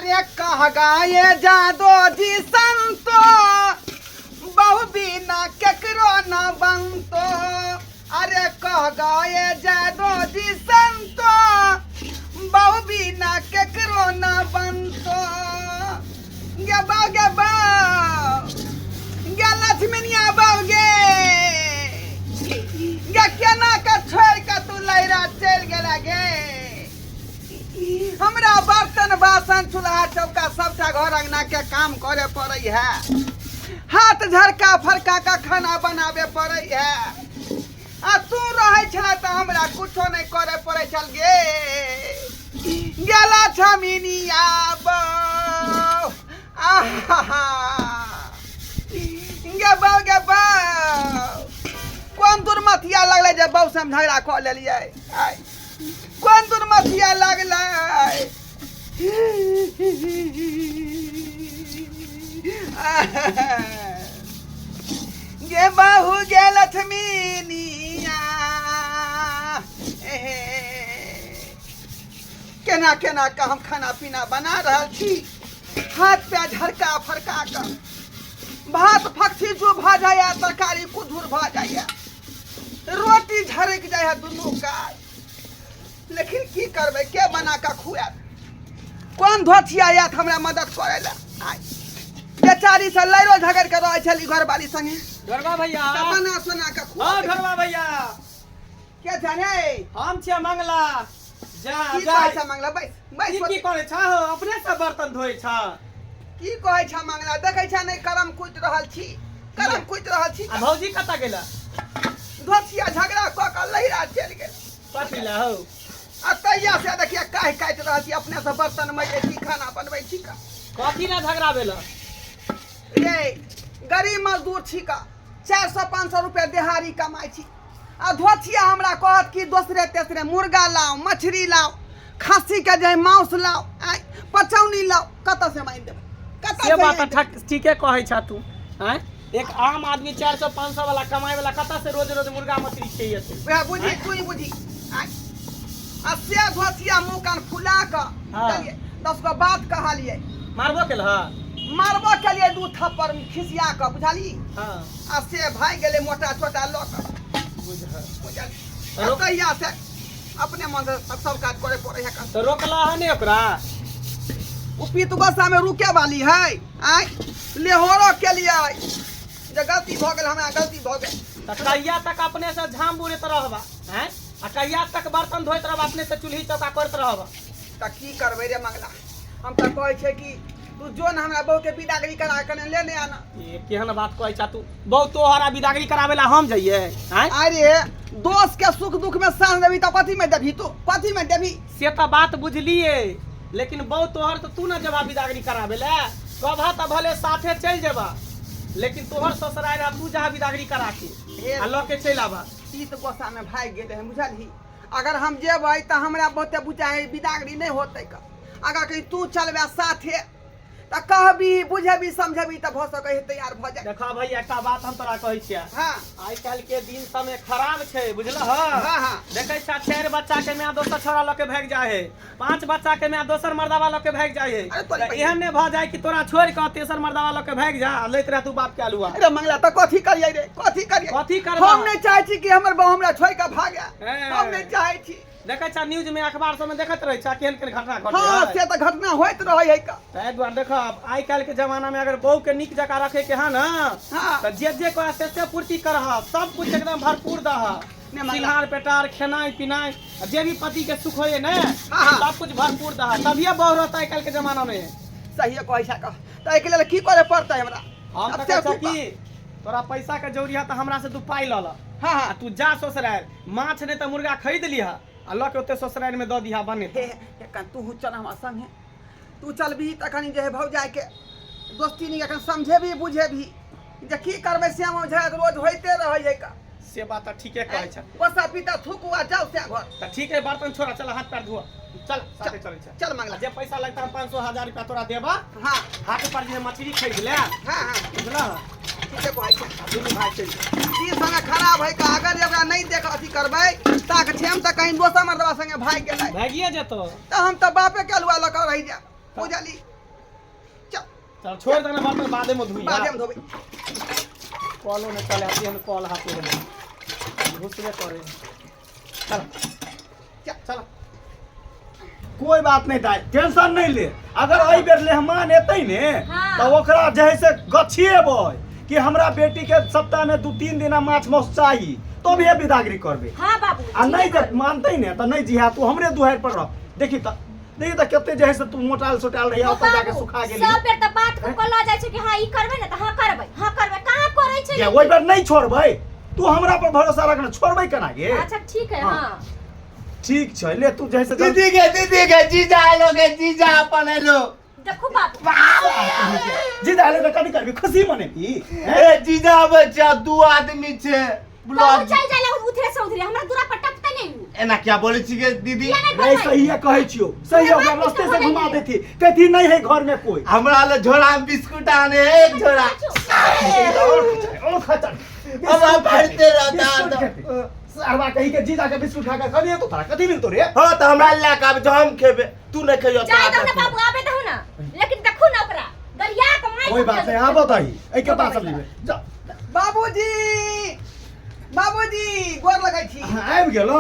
अरे कह गाये जादो जी संतो बहु बिना केकरो न बनतो। अरे कह गाये जादो जी संतो बहु बिना केकरो न बनतो। गे बाऊ गे लक्ष्मनिया बाऊ गे केना के छोड़ के तू लैरा चल गेला गे। हमरा बर्तन बासन चूल्हा चौका सबटा घर अंगना के काम करे पड़े है। हाथ झरका फरका का खाना बनावे पड़े है। आ तू रहे छला तो हमरा कुछो नहीं करे पड़े चल गे। गेला छमिनिया बो गे बाऊ कौन दुर्मतिया लगले जे बहु से हम झगड़ा कर लेलिए। कौन दुर्मतिया लगले गे बाहू गे लक्ष्मीनिया केना केना का हम खाना पीना बना रहा छी। हाथ पे झरका फरका कर भात फक्सी जो भा जाए तरकारी कुधुर भा जाए रोटी झरक जाए दुनू का। लेकिन की करबे के बना के खुआ। कौन धोतिया आयत हमरा मदद करे ला। बेचारी से लड़ो झगड़ के रहे छली घर वाली संगे। घरवा भैया बना सोना के खुआ। हां घरवा भैया के जाने हम छे मंगला जा की जा कहै छ मंगला बैस बैस की करे छ हो अपने से बर्तन धोए छ। की कहै छ मंगला देखै छ नहीं करम कुट रहल छी। करम कुट रहल छी। आ भौजी कता गेला धोतिया झगड़ा क के लहिरा चल गेल। कथी ला हो तैया से देखिए काहे काट रह छी अपने से बर्तन मजे छी खाना बनबै छी का। कथी ला झगड़ा भेल ये गरीब मजदूर छी का 400-500 रुपया दिहाड़ी कमाई छी। आ धोतिया हमरा कहत कि दूसरे तेसरे मुर्गा लाओ मछली लाओ खस्सी के जे मांस लाओ पचौनी लाओ कत से माइन देब कत से बात ठीके कहै छ तू। हैं एक आम आदमी 400-500 वाला कमाए वाला कता से रोज रोज मुर्गा मछली चाहिए तू। वह बुझी तू ही बुझी। आ से धोतिया मुंह कान फुला के चलिए 10 गो बात कहलिए मारबो केल ह मारबो के लिए 2 थप्पड़ खिसिया के बुझाली। हां आ से भाई गेले मोटा छोटा लोक बुझल तैया से अपने मन से सब काज करे पड़े है। तो रोकला है ने ओकरा उपीत गुस्सा में रुके वाली है। आई लेहोरो के लिए जे गलती भ गेल हमरा गलती भ गेल त कहिया तक अपने से झाम बुरत रहबा। हैं आ कहिया तक बर्तन धोइत रहबा अपने से चूल्ही चौका करत रहबा। त की करबे रे मंगला। हम त कहै छै कि तू जो न हमरा बहू के बिदागरी करा के लेने आना। ये केहन बात कहै छ तू बहु तोहरा बिदागरी करावेला हम जइए। हैं अरे दोस्त के सुख दुख में साथ देबी त कथी में देबी तू कथी में देबी से त बात बुझलिए लेकिन बहु तोहर तो तू न जबा बिदागरी करावेला कभा त भले साथे चल जेबा लेकिन तोहर ससुराल रहा तू जहाँ बिदागरी करा के आ ल के चल आबा। तीत गुस्सा में भाग गेले है बुझलही। अगर हम जेबै त हमरा बहुते बुझाए बिदागरी नहीं होतै का। अगर कहीं तू चलबे साथे त कहबी बुझेबी समझेबी त भ सकै है तैयार भ जाए। देखा भाई एकटा बात हम तोरा कहै छियै। हां आइ काल के दिन समय खराब छै बुझलह। हां हां देखै छ 4 बच्चा के मां दोसर छोरा ल के भाग जाए है 5 बच्चा के मां दोसर मर्दावा ल के भाग जाए है। एहन ने भ जाए कि तोरा छोड़ के तेसर मर्दावा ल के भाग जा लैत रह तू बाप के आलुआ। अरे मंगला त कथी करियै रे कथी करियै कथी करबा हम नहीं चाहै छी कि हमर बहू हमरा छोड़ के भागे। हम नहीं चाहै छी। देखै छ न्यूज में अखबार सब में देखत रहै छ केहन केहन घटना घटै हां से त घटना होइत रहै है का। ताहि दुआरे देख आइ काल्हि के जमाना में अगर बहू के निक जका रखे के है ना तो जे को से पूर्ति करह सब कुछ एकदम भरपूर दह सिंहार पेटार खेनाई पिनाई जे भी पति के सुख होए ना सब कुछ भरपूर दह तभिए बहू रहता आइ काल्हि के जमाना में। सही कहै छ का त एके लेल की करे पड़तै हमरा। हम त कहै छ कि तोरा पैसा के जरूरी है त हमरा से तू पाई ल ल। हां हां तू जा ससुराल माछ नहीं त मुर्गा खरीद लिहा आ ल के ओते ससुराल में द दिहा बने। कन तू चल हमरा संगे तू चलबी त कनी जे भौजाई के दोस्ती नहीं अखन समझे भी बुझे भी जे की करबे से हम झगड़ा रोज होइते रहै है का। से बात त ठीके कहै छ। बसा पीता थुकुआ जाओ से घर त ठीक है बर्तन छोड़ा चल हाथ पैर धो चल साथे चलै छ। चल मंगला जे पैसा लगता है 500-1000 रुपया तोरा देबा। हां हाट पर जे मछली खरीद ले। हां हां बुझला ठीक है कहै छ। दुनू भाई चल ई संगे खराब है का अगर एकरा नहीं देख अथी करबै ताक ठेम त कहीं दोसर मर्दवा संगे भाग गेलै भागिए जेतो त हम त बापे के अलुआ ल के रहि जा बुझली। चल छोड़ देना बर्तन बादे में धोई बादे में धोबे। कॉलो ने चले आती हम कॉल हाथे में घुसबे करे। चल चल कोई बात नहीं दाई, टेंशन नहीं ले। अगर एहि बेर मेहमान एतै ने तो ओकरा जे है से गछिएबै कि हमरा बेटी के सप्ताह में 2-3 दिन माछ मौस चाहिए, तो भी विदागरी करबे। हां बाबू आ नहीं जब मानते ने तो नहीं जिहा तू हमरे दुहार पर रह। देखी त केते जे है से तू मोटाल सोटाल रहिया ऊपर जाके सुखा गेली। सब बेर त बात को ल जाय छै कि हां ई करबै न त हां करबै कहां करै छै। ये ओइ बेर नहीं छोड़बै, तू हमरा पर भरोसा रखना, छोड़बै केना गे। अच्छा ठीक है। हां ठीक छै ले तू जैसे दीदी के जीजा लोगे, जीजा अपन लो। देखो बाबू जीजा ले तो कथी करबी, खुशी मनेबी। ए जीजा बच्चा 2 आदमी छे ब्लॉग चल जाले उधरे से उधरे हमरा दूरा पर टपते नहीं हूं। एना क्या बोले छी के दीदी? नहीं सही है कहै छियो, सही है। ओकरा रास्ते से घुमा देती कथी नहीं है घर में कोई। हमरा ले झोरा में बिस्कुट आने एक झोरा। और खचर अब आप फलते रहता सरवा कही के जीजा के बिस्कुट खा के कभी तो था कथी मिलतो रे। हां त हमरा ले का जो हम खेबे तू नहीं खइयो जाय दो ना बाबू आबे दहु ना, लेकिन देखो ना ओकरा गरिया कमाई। कोई बात नहीं, आ बताई ए के पास सब जा। बाबूजी बाबूजी गोर लगै छी। आबि गेलौ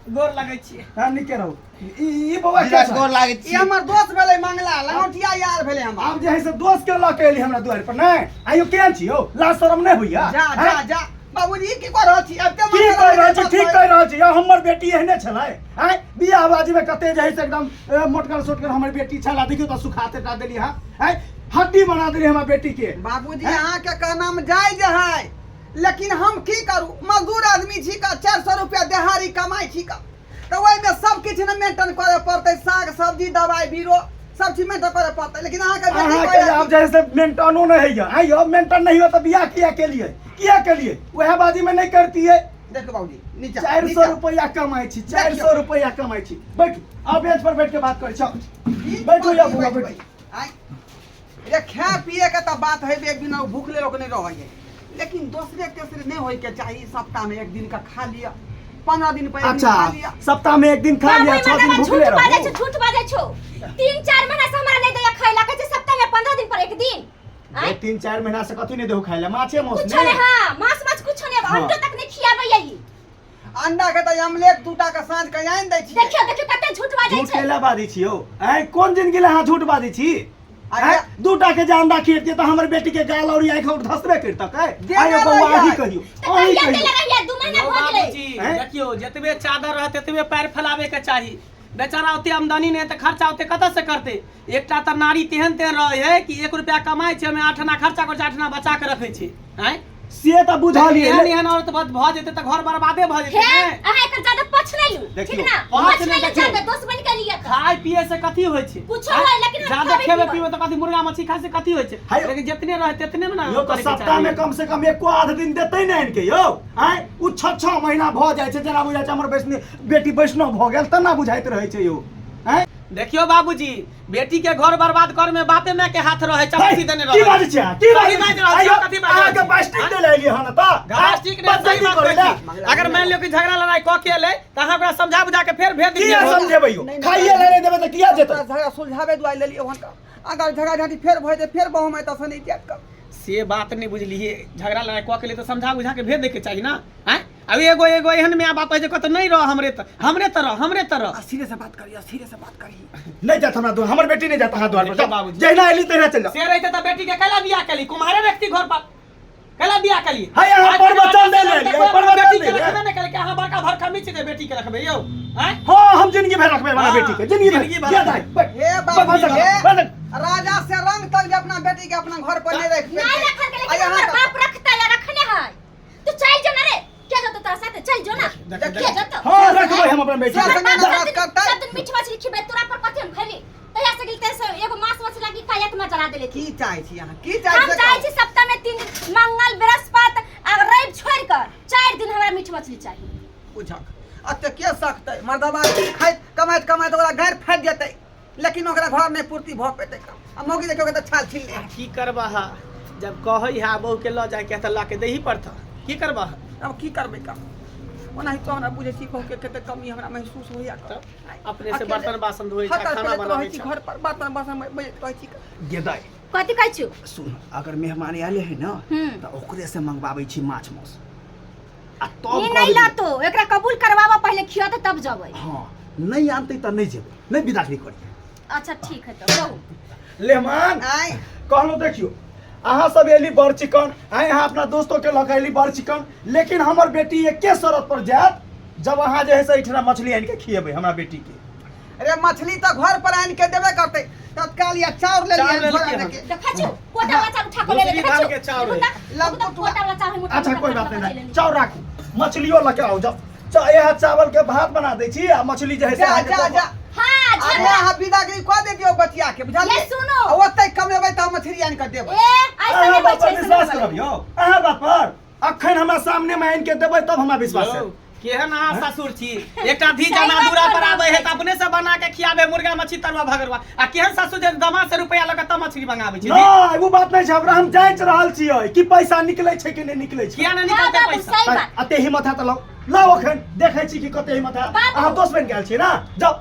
गोर लगै छी। हां निके रहू। ई बौआ जीजा के गोर लागे ई छी। हमर दोस्त भेलै मंगला, लंगोटिया यार भेलै हम। आब जे है से दोस्त के लके एली हमरा द्वार पर नहीं आइयो केहन छी हो, लाज शरम नहीं होइया। जा जा जा बाबूजी की कर रहल छी? अब ते की कह रहल छी, ठीक कह रहल छी। या हमर बेटी एहने छलै आइ बियाह बाजी में कते जे है से एकदम मोटकर सोटकर हमर बेटी छला। देखियो त सुखाते टा देली। हां आइ हड्डी बना देली हमर बेटी के। बाबूजी अहाँ के कहना में जायज है, लेकिन हम की करू, मजदूर आदमी छी का 400 रुपया दिहाड़ी कमाई छी का, तो ओइ में सब किछ न मेंटेन करे पड़ते, साग सब्जी दवाई बीरो सब चीज मेंटेन करे पड़ते। लेकिन अहाँ के बेटी आप जैसे मेंटेनो नहीं है। आइयो मेंटेन नहीं हो तो बियाह किया के लिए वह बाजी में नहीं करती है। देखो बाबूजी नीचे 400 रुपया कमाई छी, 400 रुपया कमाई छी। बैठ अब बेंच पर बैठ के बात कर। चल बैठो या बुआ बैठ। आई ये खा पिए के त बात है, एक दिन भूखले लोग नहीं रहै है, लेकिन दूसरे तेसरे नहीं होय के चाहिए। सप्ताह में एक दिन का खा लिया, 15 दिन पर एक दिन खा लिया। अच्छा सप्ताह में एक दिन खा लिया, 6 दिन भूखले रहो। झूठ बाजे छो। 3-4 महीना से हमरा नहीं दैया खाइला के छै, सप्ताह में 15 दिन पर एक दिन। 3-4 महीना से कथी नहीं देहो खाइला, माछे मौस कुछ नहीं। नहीं। हां माछ कुछ नहीं, अंडो तक नहीं खियाबै यही। अंडा के त आमलेट 2टा के साँझ के आइन दै छी। देखियो कते झूठ बाजे झूठ छै। केला बाजी छी हो। आइ कोन जिंदगी ले हां झूठ बाजी छी। अच्छा 2टा के जे अंडा खिएते तो हमर बेटी के गाल और आंख और धसबे करतक है। जे आइयो ना बौआ रहिया। ही कहियो तो अही कहिया कहियो। देले रहिया 2 महीना ओ हो गेलै। बाबूजी हैं? देखियो जतबे चादर रहते ततबे पैर फैलावे के चाही। बेचारा ओते आमदनी नहीं तो खर्चा ओते कत से करते। एकटा त नारी तेहन रहे है कि 1 रुपया कमाई छै, में 8 आना खर्चा कर 8 आना बचा के रखे छै। हैं से त बुझलिए। एहन औरत भ जेते त घर बर्बादे भ जेते। हे अहाँ एकर ज्यादा पछ नहीं लू, ठीक ना? पछ पछ नहीं नहीं देखियो। ज्यादा दोस्त बन के लिए। खाय पिए से कथी होय छै? कुछ होय, लेकिन हम ज्यादा खाबे खेबे पीबे। पीबे त कथी मुर्गा मछली खाय से कथी होय छै? हाय। लेकिन जितने रहे तितने में ना यो तो करे के सप्ताह चाही। में कम से कम 1 दिन देते नहीं इनके यो। आइ उ 6 महीना भ जाय छै, जेना बुझाय छै हमर बेटी वैष्णव भ गेल तना बुझाइत रहै छै यो। हैं देखियो बाबूजी बेटी के घर बर्बाद कर में बापे माँ के हाथ रहे चपसी देने की बात छै? की बात सही बात छै? रहल आइयो छै, कथी बात रहल आके छै? प्लास्टिक दे लेली हन त। प्लास्टिक ने सही बात कहै छी। अगर मान लियो कि झगड़ा लड़ाई क के एलै त अहाँ ओकरा समझा बुझा के फेर भेज किया दियौ। समझेबै यो? खाइए ले देबै त किया जेतै? झगड़ा सुलझावे दुआरे लेलिए वहां का। अगर झगड़ा झाटी फेर भय दे फेर बहु में त सनी त्याग कर। से बात नहीं बुझलिए, झगड़ा लड़ाई क के ले तो समझा बुझा के भेज दे के चाहिए ना। हैं अब एगो एहन में बाप है जे कत नहीं रह हमरे तरह सीधे से बात करी। नहीं जात हमरा द्वार, हमर बेटी नहीं जात हां द्वार पर। देखियो बाबूजी। जहिना एली तहिना चल जा। से रहते त बेटी के कैला बियाह केली? कुम्हारे व्यक्ति घर पर कैला बियाह केली? हाय यहाँ प्रवचन दे ले, प्रवचन बेटी दे के ले। रखबे नहीं करे कि अहाँ बड़का भर खमीच दे बेटी के रखबे यौ। हैं हां हम जिंदगी भर रखबे हमारा हाँ, बेटी के, जिंदगी जिंदगी भर। भर। या दाई हे बाबूजी बस हे राजा से रंग तक जे अपना बेटी के अपना घर पर नहीं रख नहीं रखन के, लेकिन हमर बाप रखता या रखने है। तू चल जो ना रे, क्या जो तोरा साथे चल जो ना। क्या जो तो हां रखबै हम अपना बेटी सब के। संगे बात करता है। सब दिन मीठ मछली खिबे, तोरा पर कथि हम खैली? तया से गिलते से एगो मांस मछली की कायत में जला देले की थी। चाहे छी अहाँ? की हम चाहे चाहे छी सप्ताह में 3 दिन मंगल बृहस्पति और रवि छोड़ कर 4 दिन हमरा मीठ मछली चाहिए। बुझक अते के सकतै? मर्दबा खाइत कमाइत ओकरा घर फट जेतै, लेकिन ओकरा घर में पूर्ति भ पेतै। आ मौगी देखियो त छाल छील ले। की करबा हा? जब कहै हा बहू के ल जाए के त ला के देही पड़ता। की करबा हा? अब की करबै का? ओनाही तो हमरा बुझे छी के कते कमी हमरा महसूस होइया अपने से बर्तन बासन धोए छै खाना बनाबै छै घर पर बर्तन बासन बजत कहै छी गेदाय कथी कहै छु सुन अगर मेहमान आले है ना तो ओकरे से मंगवाबै छी माछ मौस आ तब ई नहीं लातो एकरा कबूल करवावा पहले खियाते तब जबै हां नहीं आनते त नहीं जेबै नहीं बिदागरी करी अच्छा ठीक है तो कहू लेहमान आय कहलो देखियो अहाँ सब एली बड़ चिकन आए यहाँ अपना दोस्तों के लग एली बड़ चिकन लेकिन हमर बेटी एके शरत पर जात जब अहाँ जे है से इठना मछली आन के खिएबै हमरा बेटी के अरे मछली तो घर पर आन के देबे करते तत्काल या चाउर ले लिया घर आने के देखा छु कोटा वाला चाउर उठा के ले ले देखा छु के चाउर है। लगतो कोटा वाला चाउर मुठा अच्छा कोई बात नहीं चाउर राखू मछलियो लके आओ जब यह चावल के भात बना दै छी आ मछली जे है से जा अहाँके जा दऽ- जा हां अरे झगड़ा हां बिदागरी कह दे दियो बतिया के बुझल ये सुनो। ओतै कमेबै त मछली आन के देबै ए ऐसे अहाँ नहीं बात पर बचे विश्वास करब यौ अहाँ बात पर अखन हमरा सामने में आन के देबै तब हमरा विश्वास है केहन अहाँ ससुर छी एकटा धी जना दूरा पर आबै है त अपने से बना के खियाबे मुर्गा मछली तरुआ भगरवा आ केहन ससुर जे दमा से रुपया लगा त मछली मंगाबै छी नहीं वो बात नहीं छै हमरा हम जांच रहल छियै कि पैसा निकलै छै कि नहीं निकलै छै किया न हाँ, निकलते बाबू, पैसा सही बात। अते हिम्मत है त लाओ अखन देखै छी कि कते हिम्मत है बाबू। अहाँ दोस्त बन गेल छी ना जाओ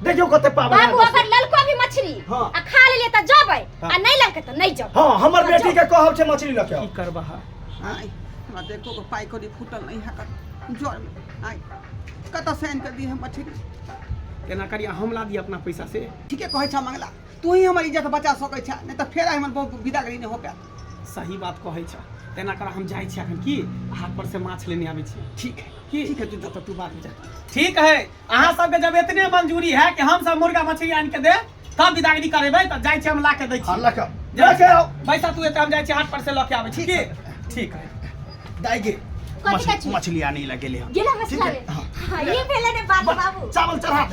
देखियो कते पावर बाबू अगर ललको भी मछली हाँ। आ खा लेले त जबै हाँ। आ नहीं ललके त नहीं जबै हां हमर बेटी के कहब छै मछली लके आओ की करबा आय हमरा देखो को पाई को फूटल नहीं है कर जोर में आय कत से आन के दी हम मछली केना करिया हमला दी अपना पैसा से ठीके कहै छ मंगला तू ही हमर इज्जत बचा सकै छ नहीं त फेर हमर बहुत बिदागरी नहीं हो पाए सही बात कहै छ तेना कर हम जाइ छी अखन की हाट पर से माछ लेने आबै छी ठीक है की ठीक है तू तू बात जा ठीक है अहाँ सबके जब इतने मंजूरी है कि हम सब मुर्गा मछली आन के दे तब बिदागरी करेबै त जाइ छी हम ला के दै हां छी लके आओ पैसा तू एते हम जाइ छी हाट पर से लके आबै छी की ठीक है दाई गे कथी कहै छी? मछली आने लगे ले गेला मछली ठीक है, ले हाँ। हां ये भेले ने बात बाबू चावल चढ़ा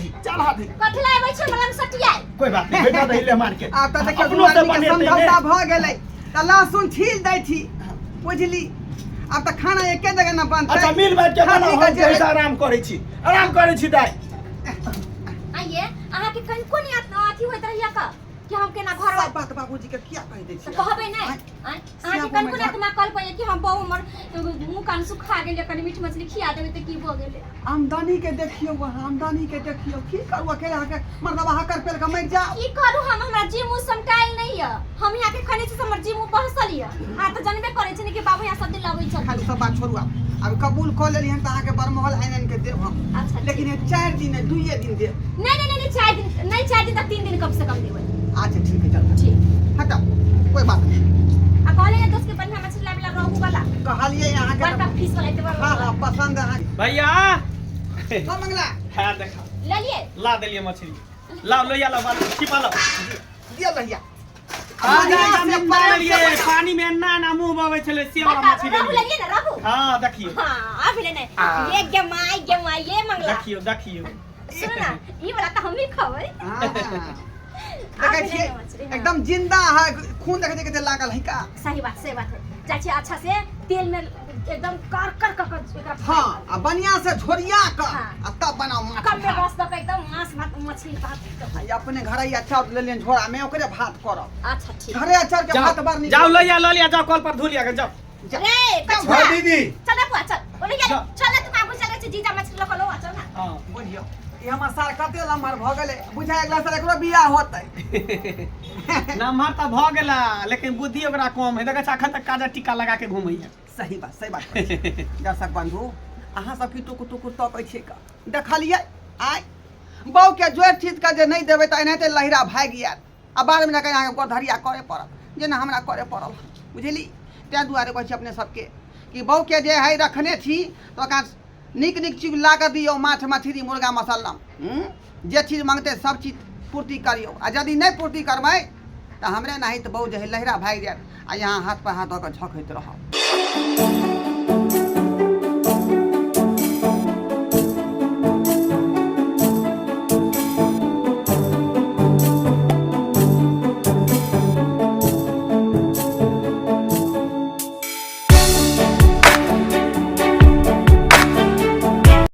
दे कथला आबै छै मलम सटिया कोई बात नहीं बेटा दही ले मार के आ त देखियो अपनो से दुआरी के बनेतै समझौता ने। भ गेलै त लहसुन छील दै छी बुझली अब त खाना एके जगह न बनतै अच्छा मिल बैठ के बनाओ हम कैसे आराम करै छी दाई आइए अहाँ के कन कोन अथी होइत रहिया का कि हम केना घर सब बात बाबूजी के किया कह दै छी कहबै नै अहाँ के कन कोन आत्मा कल पय कि हम बहु हमर मुंह कान सुखा गेले कनी मीठ मछली खिया देबै त की भ गेले आमदनी के देखियो आमदनी के देखियो की करू अकेला के मतलब हकर पेल के मर जाओ की करू हम हमरा जी मुंह समटाइल नहीं है हम यहाँ के खने से हमर जी मुंह बहसल है हां त जानबे करे छै कि बाबू यहाँ सब दिन लगै छै खाली सब बात छोड़ू अब कबूल कर लेली हम त अहाँ के बरमहल आइन के देब हम अच्छा लेकिन ये 4 दिन 2 दिन देब नहीं 4 दिन नहीं 4 दिन तक 3 दिन कम से कम देबै अच्छा ठीक है चल ठीक हटा कोई बात नहीं आ कहले ये दोस्त के बढ़िया मछली लाबे ला रहू वाला कहलिए यहाँ के बड़का फीस वाला एते हाँ हाँ पसंद है भैया सब मंगला है देखा ले लिए ला देलिए मछली लाओ लोया ला बाल छिपा लो दिया भैया पानी में ना ना मुंह बावे चले सेवा मछली रहू ले लिए ना रहू हां देखियो हां अब ले नहीं ये गमाई ये मंगला देखियो सुन ना ई वाला त हम ही खबै देखे छिए एकदम जिंदा है खून देखे के लागल है का सही बात है चाची अच्छा से तेल में एकदम कर एकरा हां आ बढ़िया से झोरिया कर हाँ। आ तब बनाओ माछ कम में बस तक एकदम मांस भात मछली भात आ अपने घरे अच्छा ले लेन झोरा में ओकरे भात करब अच्छा ठीक घरे अच्छा के भात बार जाओ लोया जाओ कॉल पर धुलिया के जाओ रे जाओ, कछुआ दीदी चल बुआ चल बोले ये चल तुम आगू चले जीजा मछली लोग लो चल ना हां बुझियो ई हमर सार कते लम्हर भ गेलै बुझा अगला साल एकरो बियाह होतै नमहर त भ गेला लेकिन बुद्धि ओकरा कम है देखा अखन तक काजा टीका लगा के घुमैया सही बात दर्शक बंधु अहाँ सब की टुकु टुकु तकै छियै का देखलियै आइ बहु के जोर चीज का जे नहीं देबै त एनाहिते लहिरा भाग जायत आ बाद में कहीं अहाँके गोधरिया करे पड़त जेना हमरा करे पड़ल बुझली तैं दुआरे कहै छी अपने सबके कि बहु के जे है रखने छी तो ओकरा नीक चीज ला कर दियो माछ मछली मुर्गा मसल्ला जे चीज मांगते सब चीज पूर्ति करियो आ यदि नहीं पूर्ति करबै तो हमरे नहीं तो बहु जे है लहिरा भाग जायत आ यहाँ हाथ पर हाथ दऽ कऽ झखैत रहब